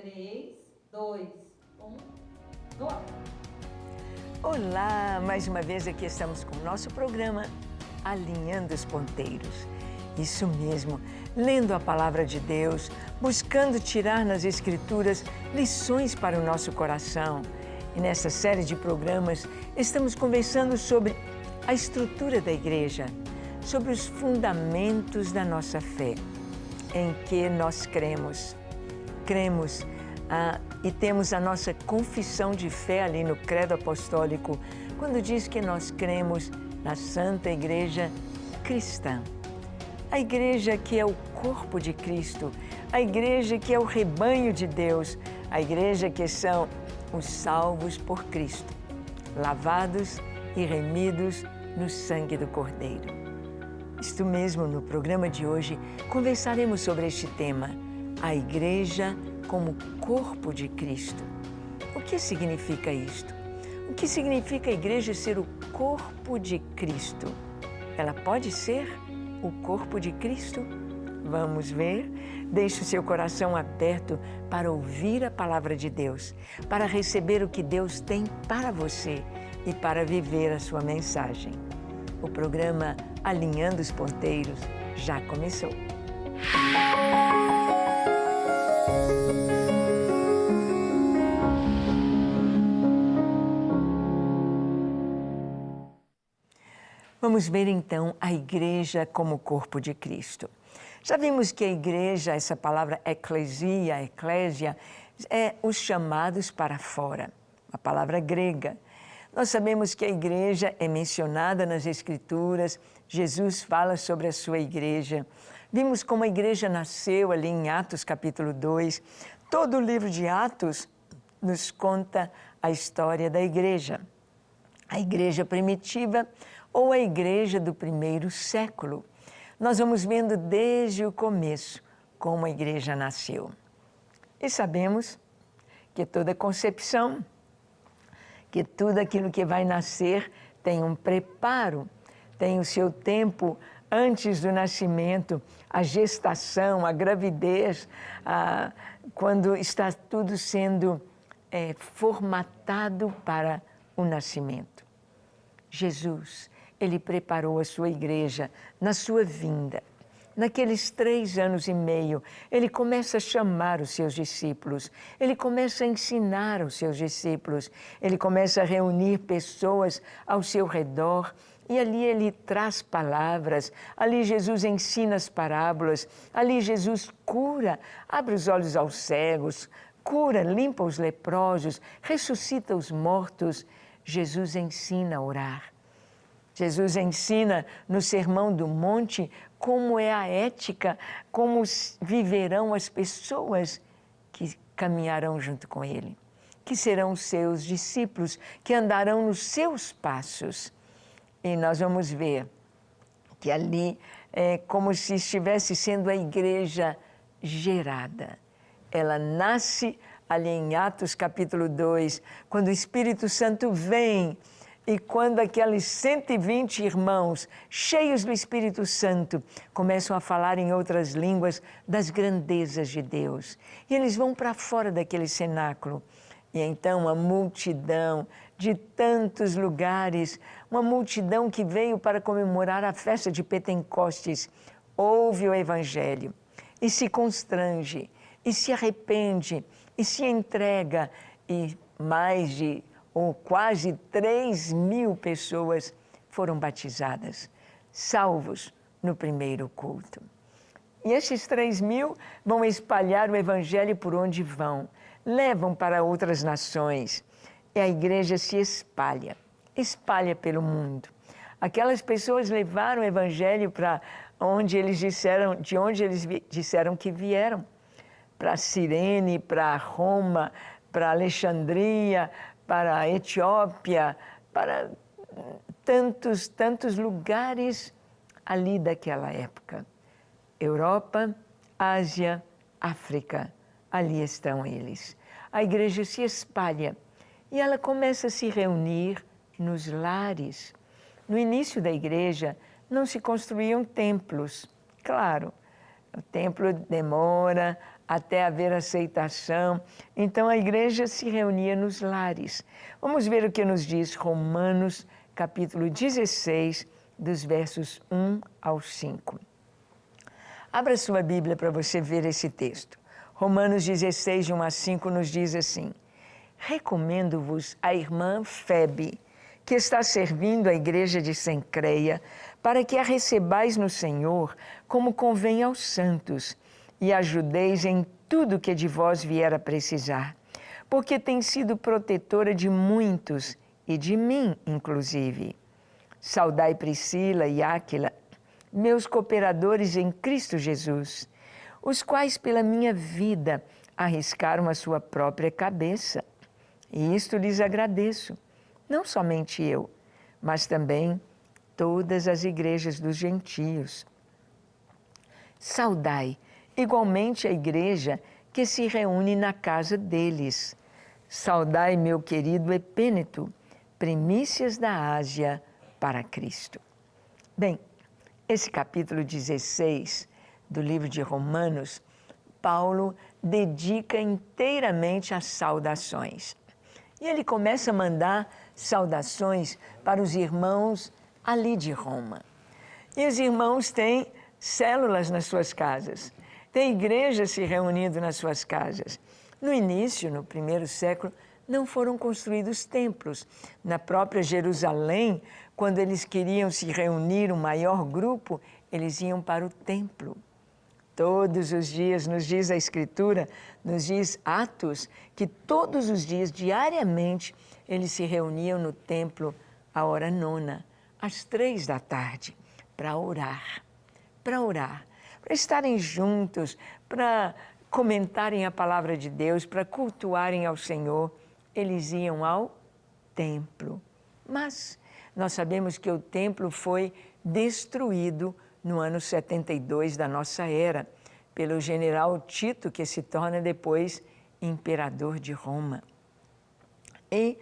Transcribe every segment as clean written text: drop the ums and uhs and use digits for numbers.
3, 2, 1, no ar. Olá, mais uma vez aqui estamos com o nosso programa Alinhando os Ponteiros. Isso mesmo, lendo a Palavra de Deus, buscando tirar nas Escrituras lições para o nosso coração. E nessa série de programas estamos conversando sobre a estrutura da igreja, sobre os fundamentos da nossa fé, em que nós cremos. Cremos e temos a nossa confissão de fé ali no Credo Apostólico, quando diz que nós cremos na Santa Igreja Cristã. A igreja que é o corpo de Cristo, a igreja que é o rebanho de Deus, a igreja que são os salvos por Cristo, lavados e remidos no sangue do Cordeiro. Isto mesmo, no programa de hoje, conversaremos sobre este tema, a igreja como corpo de Cristo. O que significa isto? O que significa a igreja ser o corpo de Cristo? Ela pode ser o corpo de Cristo? Vamos ver? Deixe o seu coração aberto para ouvir a palavra de Deus, para receber o que Deus tem para você e para viver a sua mensagem. O programa Alinhando os Ponteiros já começou. Vamos ver então a igreja como corpo de Cristo. Já vimos que a igreja, essa palavra eclésia, é os chamados para fora, a palavra grega. Nós sabemos que a igreja é mencionada nas Escrituras, Jesus fala sobre a sua igreja. Vimos como a igreja nasceu ali em Atos capítulo 2. Todo o livro de Atos nos conta a história da igreja. A igreja primitiva ou a igreja do primeiro século. Nós vamos vendo desde o começo como a igreja nasceu. E sabemos que toda concepção, que tudo aquilo que vai nascer tem um preparo, tem o seu tempo antes do nascimento, a gestação, a gravidez, quando está tudo sendo formatado para o nascimento. Jesus, Ele preparou a sua igreja na sua vinda. Naqueles 3 anos e meio, Ele começa a chamar os seus discípulos, Ele começa a ensinar os seus discípulos, Ele começa a reunir pessoas ao seu redor e ali Ele traz palavras, ali Jesus ensina as parábolas, ali Jesus cura, abre os olhos aos cegos, cura, limpa os leprosos, ressuscita os mortos. Jesus ensina a orar. Jesus ensina no Sermão do Monte como é a ética, como viverão as pessoas que caminharão junto com Ele, que serão seus discípulos, que andarão nos seus passos. E nós vamos ver que ali é como se estivesse sendo a igreja gerada. Ela nasce ali em Atos capítulo 2, quando o Espírito Santo vem. E quando aqueles 120 irmãos, cheios do Espírito Santo, começam a falar em outras línguas das grandezas de Deus. E eles vão para fora daquele cenáculo. E então a multidão de tantos lugares, uma multidão que veio para comemorar a festa de Pentecostes, ouve o Evangelho e se constrange, e se arrepende, e se entrega, e mais de ou quase 3.000 pessoas foram batizadas, salvos no primeiro culto. E esses 3.000 vão espalhar o Evangelho por onde vão, levam para outras nações. E a igreja se espalha pelo mundo. Aquelas pessoas levaram o Evangelho para onde eles disseram, de onde eles disseram que vieram, para Cirene, para Roma, para Alexandria, para a Etiópia, para tantos lugares ali daquela época. Europa, Ásia, África, ali estão eles. A igreja se espalha e ela começa a se reunir nos lares. No início da igreja não se construíam templos. Claro, o templo demora até haver aceitação. Então a igreja se reunia nos lares. Vamos ver o que nos diz Romanos, capítulo 16, dos versos 1 ao 5. Abra sua Bíblia para você ver esse texto. Romanos 16, de 1 a 5, nos diz assim: recomendo-vos a irmã Febe, que está servindo a igreja de Cencreia, para que a recebais no Senhor como convém aos santos, e ajudeis em tudo que de vós vier a precisar, porque tem sido protetora de muitos, e de mim, inclusive. Saudai Priscila e Áquila, meus cooperadores em Cristo Jesus, os quais pela minha vida arriscaram a sua própria cabeça. E isto lhes agradeço, não somente eu, mas também todas as igrejas dos gentios. Saudai igualmente a igreja que se reúne na casa deles. Saudai meu querido Epêneto, primícias da Ásia para Cristo. Bem, esse capítulo 16 do livro de Romanos, Paulo dedica inteiramente às saudações. E ele começa a mandar saudações para os irmãos ali de Roma. E os irmãos têm células nas suas casas, têm igrejas se reunindo nas suas casas. No início, no primeiro século, não foram construídos templos. Na própria Jerusalém, quando eles queriam se reunir, um maior grupo, eles iam para o templo. Todos os dias, nos diz a Escritura, nos diz Atos, que todos os dias, diariamente, eles se reuniam no templo à hora nona, às 15h, para orar, para estarem juntos, para comentarem a palavra de Deus, para cultuarem ao Senhor. Eles iam ao templo. Mas nós sabemos que o templo foi destruído no ano 72 da nossa era, pelo general Tito, que se torna depois imperador de Roma. E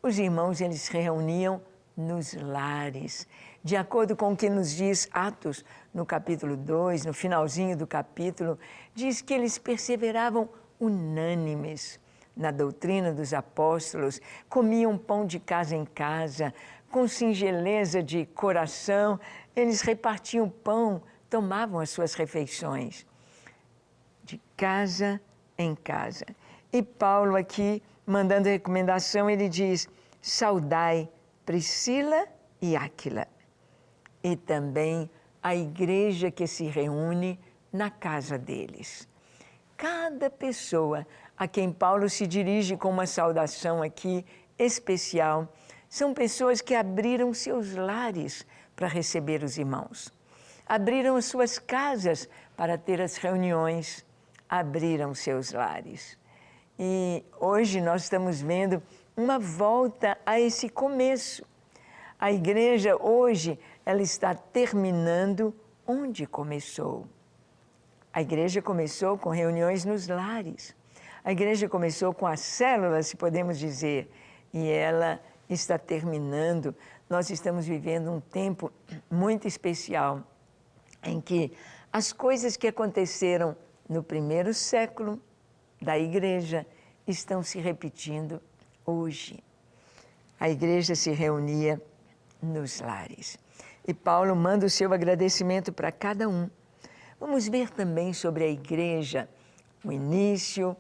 os irmãos, eles se reuniam nos lares. De acordo com o que nos diz Atos, no capítulo 2, no finalzinho do capítulo, diz que eles perseveravam unânimes na doutrina dos apóstolos, comiam pão de casa em casa, com singeleza de coração, eles repartiam pão, tomavam as suas refeições, de casa em casa. E Paulo aqui, mandando recomendação, ele diz: saudai Priscila e Áquila, e também a igreja que se reúne na casa deles. Cada pessoa a quem Paulo se dirige com uma saudação aqui especial, são pessoas que abriram seus lares para receber os irmãos. Abriram as suas casas para ter as reuniões, abriram seus lares. E hoje nós estamos vendo uma volta a esse começo. A igreja hoje, ela está terminando onde começou. A igreja começou com reuniões nos lares. A igreja começou com as células, se podemos dizer, e ela está terminando. Nós estamos vivendo um tempo muito especial, em que as coisas que aconteceram no primeiro século da igreja estão se repetindo hoje. A igreja se reunia nos lares. E Paulo manda o seu agradecimento para cada um. Vamos ver também sobre a igreja, o início,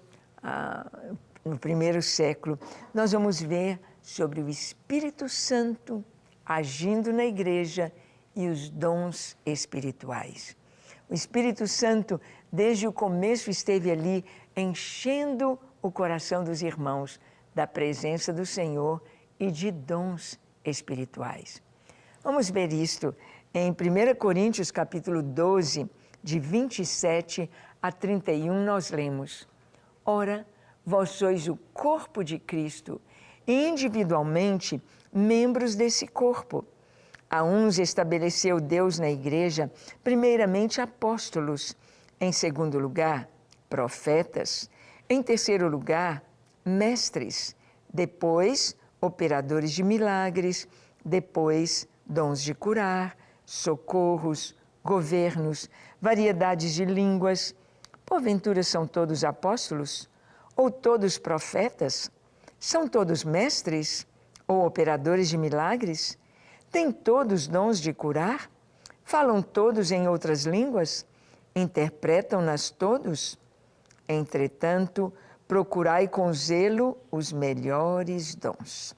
no primeiro século. Nós vamos ver sobre o Espírito Santo agindo na igreja e os dons espirituais. O Espírito Santo, desde o começo, esteve ali enchendo o coração dos irmãos da presença do Senhor e de dons espirituais. Vamos ver isto em 1 Coríntios, capítulo 12, de 27 a 31, nós lemos: ora, vós sois o corpo de Cristo e individualmente membros desse corpo. A uns estabeleceu Deus na igreja, primeiramente apóstolos, em segundo lugar, profetas, em terceiro lugar, mestres, depois, operadores de milagres, depois, dons de curar, socorros, governos, variedades de línguas. Porventura são todos apóstolos? Ou todos profetas? São todos mestres? Ou operadores de milagres? Têm todos dons de curar? Falam todos em outras línguas? Interpretam-nas todos? Entretanto, procurai com zelo os melhores dons.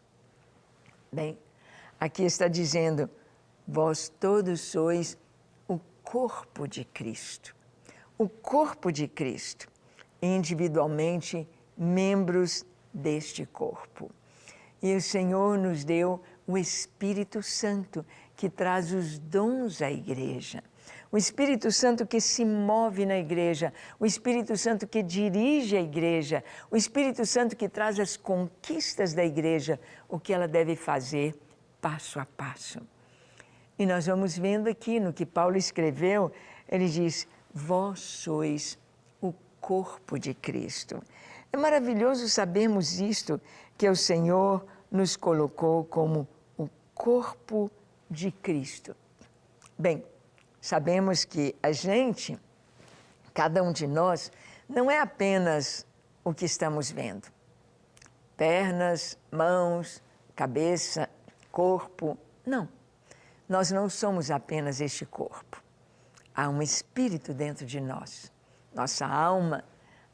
Bem, aqui está dizendo, vós todos sois o corpo de Cristo. O corpo de Cristo, individualmente membros deste corpo. E o Senhor nos deu o Espírito Santo, que traz os dons à igreja. O Espírito Santo que se move na igreja, o Espírito Santo que dirige a igreja, o Espírito Santo que traz as conquistas da igreja, o que ela deve fazer passo a passo. E nós vamos vendo aqui no que Paulo escreveu, ele diz, vós sois o corpo de Cristo. É maravilhoso sabermos isto, que o Senhor nos colocou como o corpo de Cristo. Bem, sabemos que a gente, cada um de nós, não é apenas o que estamos vendo. Pernas, mãos, cabeça, corpo, não. Nós não somos apenas este corpo. Há um espírito dentro de nós, nossa alma,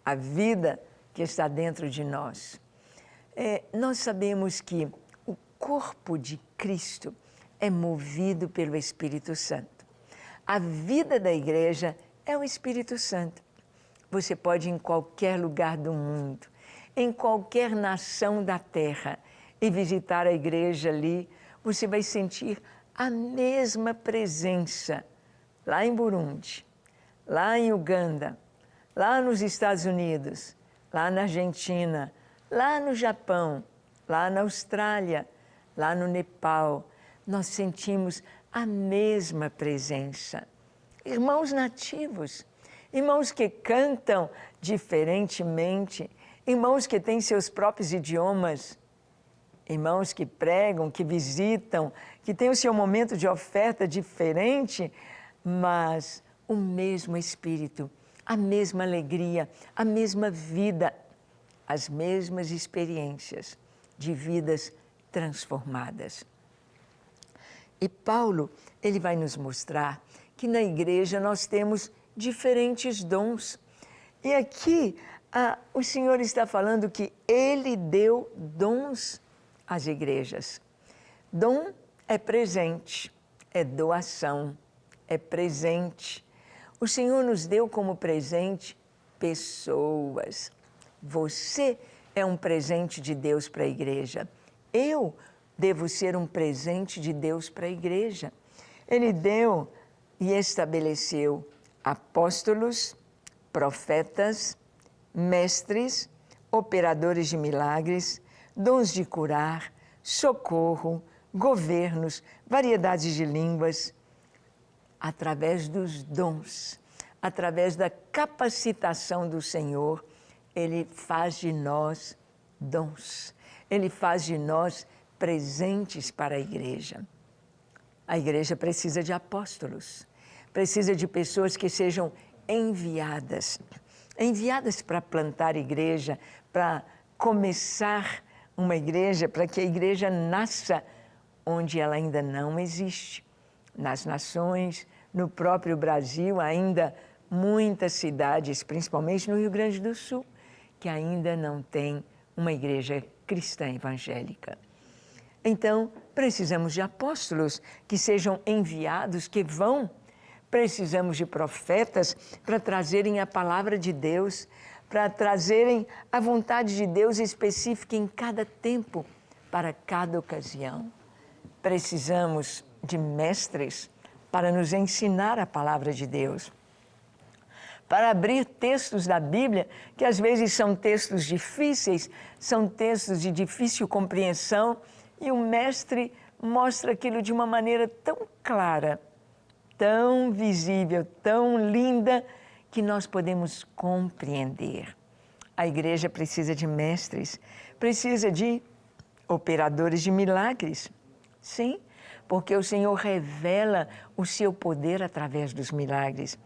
a vida que está dentro de nós. Nós sabemos que o corpo de Cristo é movido pelo Espírito Santo. A vida da igreja é o Espírito Santo. Você pode ir em qualquer lugar do mundo, em qualquer nação da terra, e visitar a igreja ali, você vai sentir a mesma presença lá em Burundi, lá em Uganda, lá nos Estados Unidos, lá na Argentina, lá no Japão, lá na Austrália, lá no Nepal. Nós sentimos a mesma presença. Irmãos nativos, irmãos que cantam diferentemente, irmãos que têm seus próprios idiomas, irmãos que pregam, que visitam, que têm o seu momento de oferta diferente, mas o mesmo Espírito, a mesma alegria, a mesma vida, as mesmas experiências de vidas transformadas. E Paulo, ele vai nos mostrar que na igreja nós temos diferentes dons. E aqui o Senhor está falando que Ele deu dons às igrejas. Dom é presente, é doação, é presente. O Senhor nos deu como presente pessoas. Você é um presente de Deus para a igreja. Eu devo ser um presente de Deus para a igreja. Ele deu e estabeleceu apóstolos, profetas, mestres, operadores de milagres, dons de curar, socorro, governos, variedades de línguas. Através dos dons, através da capacitação do Senhor, Ele faz de nós dons. Ele faz de nós presentes para a igreja. A igreja precisa de apóstolos, precisa de pessoas que sejam enviadas para plantar igreja, para começar uma igreja, para que a igreja nasça onde ela ainda não existe. Nas nações, no próprio Brasil, ainda muitas cidades, principalmente no Rio Grande do Sul, que ainda não tem uma igreja cristã evangélica. Então, precisamos de apóstolos que sejam enviados, que vão. Precisamos de profetas para trazerem a palavra de Deus, para trazerem a vontade de Deus específica em cada tempo, para cada ocasião. Precisamos de mestres para nos ensinar a palavra de Deus, para abrir textos da Bíblia, que às vezes são textos difíceis, são textos de difícil compreensão, e o mestre mostra aquilo de uma maneira tão clara, tão visível, tão linda, que nós podemos compreender. A igreja precisa de mestres, precisa de operadores de milagres. Sim, porque o Senhor revela o seu poder através dos milagres.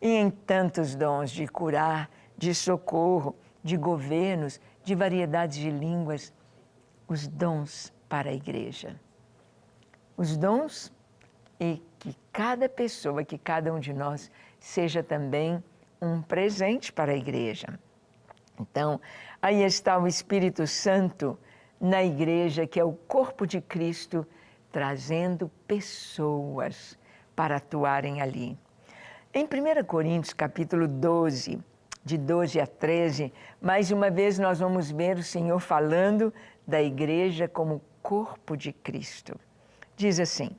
e em tantos dons de curar, de socorro, de governos, de variedades de línguas, os dons para a igreja. Os dons e que cada pessoa, que cada um de nós seja também um presente para a igreja. Então, aí está o Espírito Santo na igreja, que é o corpo de Cristo, trazendo pessoas para atuarem ali. Em 1 Coríntios, capítulo 12, de 12 a 13, mais uma vez nós vamos ver o Senhor falando da igreja como corpo de Cristo. Diz assim: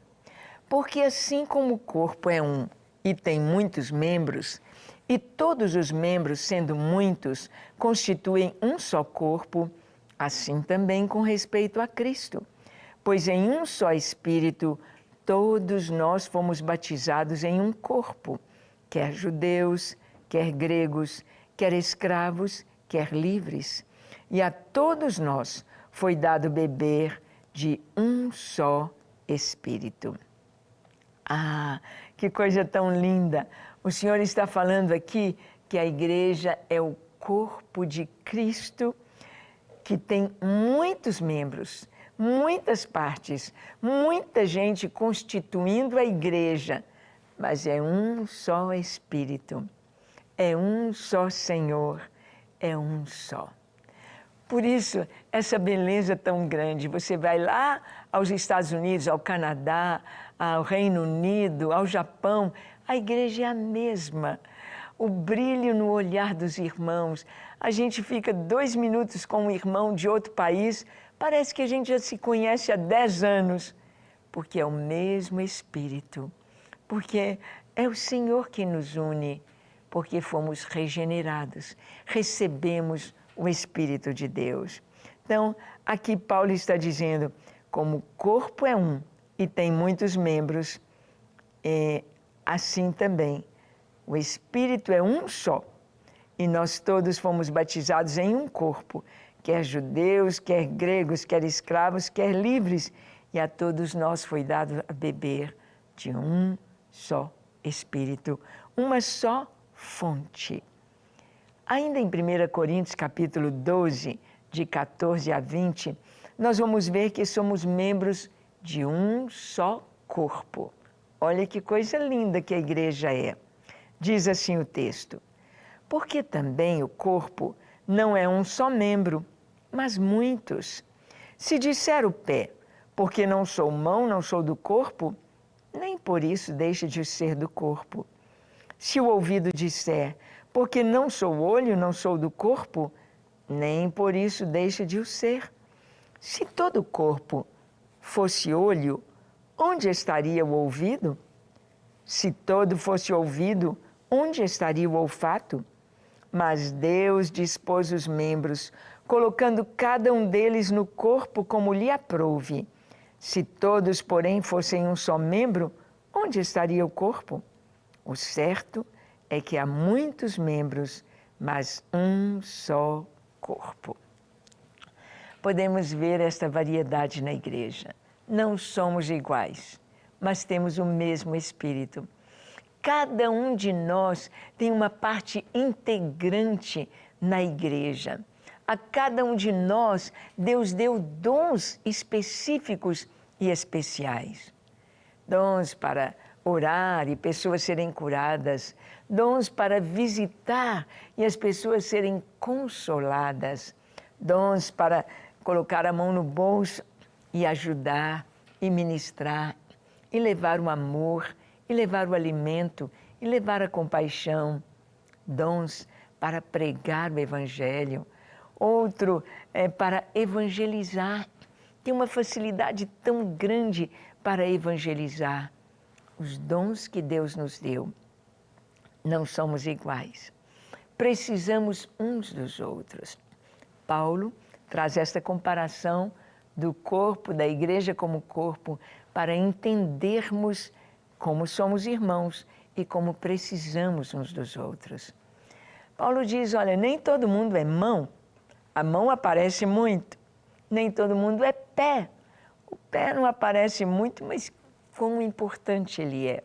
porque assim como o corpo é um e tem muitos membros, e todos os membros, sendo muitos, constituem um só corpo, assim também com respeito a Cristo. Pois em um só Espírito, todos nós fomos batizados em um corpo, quer judeus, quer gregos, quer escravos, quer livres. E a todos nós foi dado beber de um só Espírito. Ah, que coisa tão linda! O Senhor está falando aqui que a igreja é o corpo de Cristo, que tem muitos membros, muitas partes, muita gente constituindo a igreja, mas é um só Espírito, é um só Senhor, é um só. Por isso, essa beleza tão grande, você vai lá aos Estados Unidos, ao Canadá, ao Reino Unido, ao Japão, a igreja é a mesma. O brilho no olhar dos irmãos. A gente fica 2 minutos com um irmão de outro país, parece que a gente já se conhece há 10 anos, porque é o mesmo Espírito, porque é o Senhor que nos une, porque fomos regenerados, recebemos o Espírito de Deus. Então, aqui Paulo está dizendo, como o corpo é um e tem muitos membros, assim também o Espírito é um só, e nós todos fomos batizados em um corpo, quer judeus, quer gregos, quer escravos, quer livres, e a todos nós foi dado a beber de um só Espírito, uma só fonte. Ainda em 1 Coríntios, capítulo 12, de 14 a 20, nós vamos ver que somos membros de um só corpo. Olha que coisa linda que a igreja é. Diz assim o texto: porque também o corpo não é um só membro, mas muitos. Se disser o pé, porque não sou mão, não sou do corpo, nem por isso deixa de ser do corpo. Se o ouvido disser, porque não sou olho, não sou do corpo, nem por isso deixa de o ser. Se todo o corpo fosse olho, onde estaria o ouvido? Se todo fosse ouvido, onde estaria o olfato? Mas Deus dispôs os membros, colocando cada um deles no corpo como lhe aprouve. Se todos, porém, fossem um só membro, onde estaria o corpo? O certo é que há muitos membros, mas um só corpo. Podemos ver esta variedade na igreja. Não somos iguais, mas temos o mesmo Espírito. Cada um de nós tem uma parte integrante na igreja. A cada um de nós, Deus deu dons específicos e especiais. Dons para orar e pessoas serem curadas, dons para visitar e as pessoas serem consoladas, dons para colocar a mão no bolso e ajudar, e ministrar, e levar o amor, e levar o alimento, e levar a compaixão, dons para pregar o Evangelho, outro para evangelizar, tem uma facilidade tão grande para evangelizar. Os dons que Deus nos deu, não somos iguais. Precisamos uns dos outros. Paulo traz esta comparação do corpo, da igreja como corpo, para entendermos como somos irmãos e como precisamos uns dos outros. Paulo diz, olha, nem todo mundo é mão, a mão aparece muito, nem todo mundo é pé, o pé não aparece muito, mas quão importante ele é.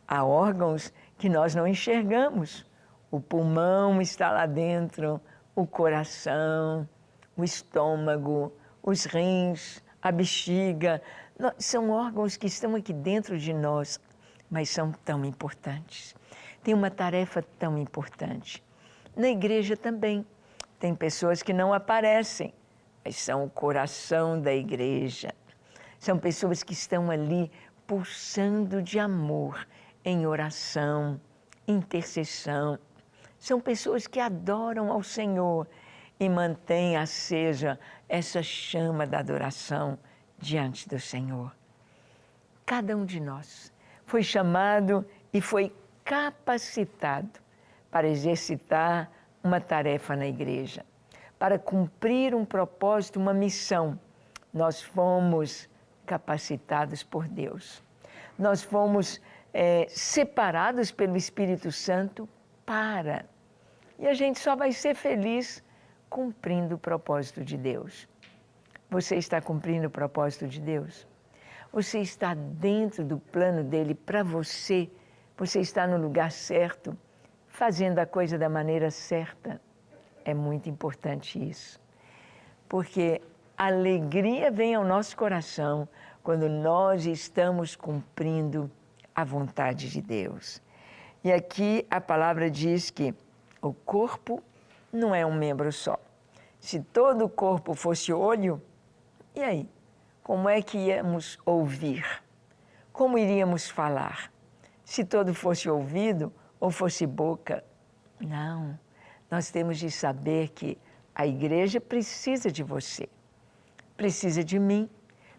Há órgãos que nós não enxergamos. O pulmão está lá dentro, o coração, o estômago, os rins, a bexiga. São órgãos que estão aqui dentro de nós, mas são tão importantes. Tem uma tarefa tão importante. Na igreja também. Tem pessoas que não aparecem, mas são o coração da igreja. São pessoas que estão ali pulsando de amor, em oração, intercessão. São pessoas que adoram ao Senhor e mantêm acesa essa chama da adoração diante do Senhor. Cada um de nós foi chamado e foi capacitado para exercitar uma tarefa na igreja, para cumprir um propósito, uma missão. Nós fomos capacitados por Deus. Nós fomos separados pelo Espírito Santo para. E a gente só vai ser feliz cumprindo o propósito de Deus. Você está cumprindo o propósito de Deus? Você está dentro do plano dele para você? Você está no lugar certo, fazendo a coisa da maneira certa? É muito importante isso. Porque a alegria vem ao nosso coração quando nós estamos cumprindo a vontade de Deus. E aqui a palavra diz que o corpo não é um membro só. Se todo o corpo fosse olho, e aí? Como é que íamos ouvir? Como iríamos falar? Se todo fosse ouvido ou fosse boca? Não. Nós temos de saber que a igreja precisa de você, precisa de mim,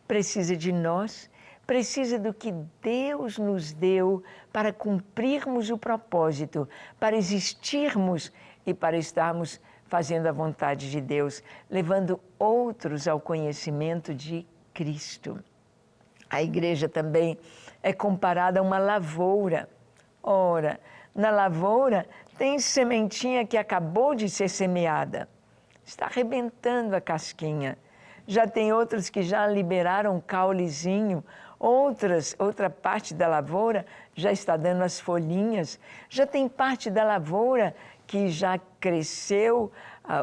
precisa de nós, precisa do que Deus nos deu para cumprirmos o propósito, para existirmos e para estarmos fazendo a vontade de Deus, levando outros ao conhecimento de Cristo. A igreja também é comparada a uma lavoura. Ora, na lavoura tem sementinha que acabou de ser semeada, está arrebentando a casquinha. Já tem outros que já liberaram um caulezinho, outra parte da lavoura já está dando as folhinhas, já tem parte da lavoura que já cresceu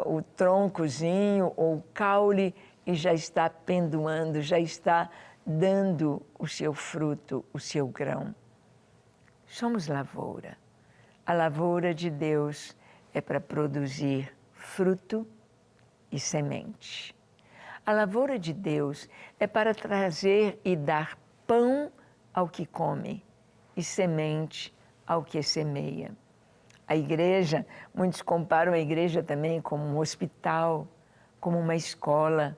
o troncozinho ou o caule e já está pendoando, já está dando o seu fruto, o seu grão. Somos lavoura. A lavoura de Deus é para produzir fruto e semente. A lavoura de Deus é para trazer e dar pão ao que come e semente ao que semeia. A igreja, muitos comparam a igreja também como um hospital, como uma escola,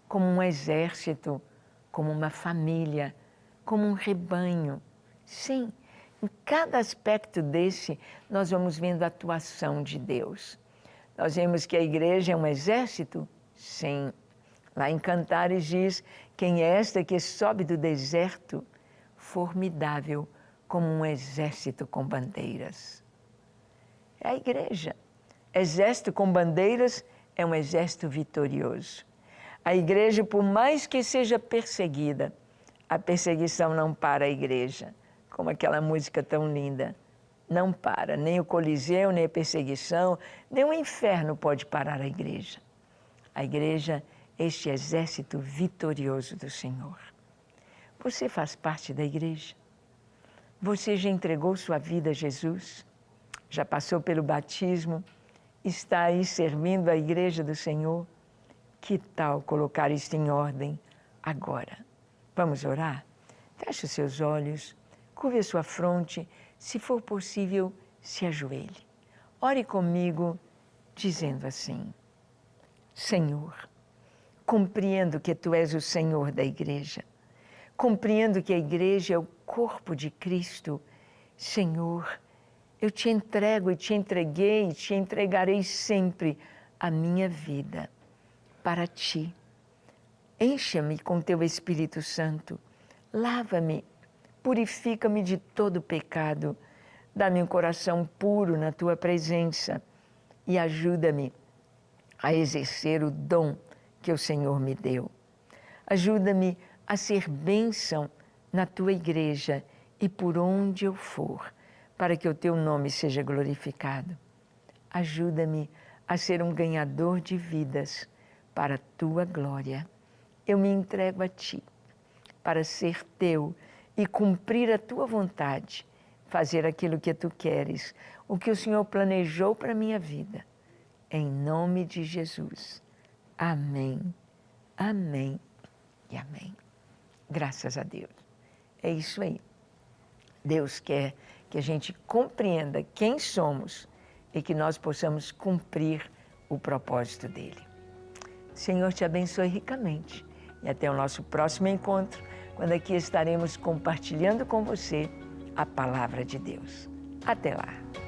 como um exército, como uma família, como um rebanho. Sim, em cada aspecto desse, nós vamos vendo a atuação de Deus. Nós vemos que a igreja é um exército? Sim. Lá em Cantares diz, quem é esta que sobe do deserto? Formidável como um exército com bandeiras. É a igreja. Exército com bandeiras é um exército vitorioso. A igreja, por mais que seja perseguida, a perseguição não para a igreja. Como aquela música tão linda. Não para, nem o Coliseu, nem a perseguição, nem o inferno pode parar a igreja. A igreja, este exército vitorioso do Senhor. Você faz parte da igreja? Você já entregou sua vida a Jesus? Já passou pelo batismo? Está aí servindo a igreja do Senhor? Que tal colocar isto em ordem agora? Vamos orar? Feche os seus olhos, curve a sua fronte, se for possível, se ajoelhe. Ore comigo, dizendo assim: Senhor, compreendo que Tu és o Senhor da igreja. Compreendo que a igreja é o corpo de Cristo. Senhor, eu Te entrego e Te entreguei e Te entregarei sempre a minha vida para Ti. Encha-me com Teu Espírito Santo. Lava-me, purifica-me de todo pecado. Dá-me um coração puro na Tua presença e ajuda-me a exercer o dom que o Senhor me deu. Ajuda-me a ser bênção na Tua igreja e por onde eu for, para que o teu nome seja glorificado. Ajuda-me a ser um ganhador de vidas para a tua glória. Eu me entrego a ti para ser teu e cumprir a tua vontade, fazer aquilo que tu queres, o que o Senhor planejou para a minha vida. Em nome de Jesus. Amém, amém e amém. Graças a Deus. É isso aí. Deus quer que a gente compreenda quem somos e que nós possamos cumprir o propósito dele. Senhor te abençoe ricamente e até o nosso próximo encontro, quando aqui estaremos compartilhando com você a palavra de Deus. Até lá!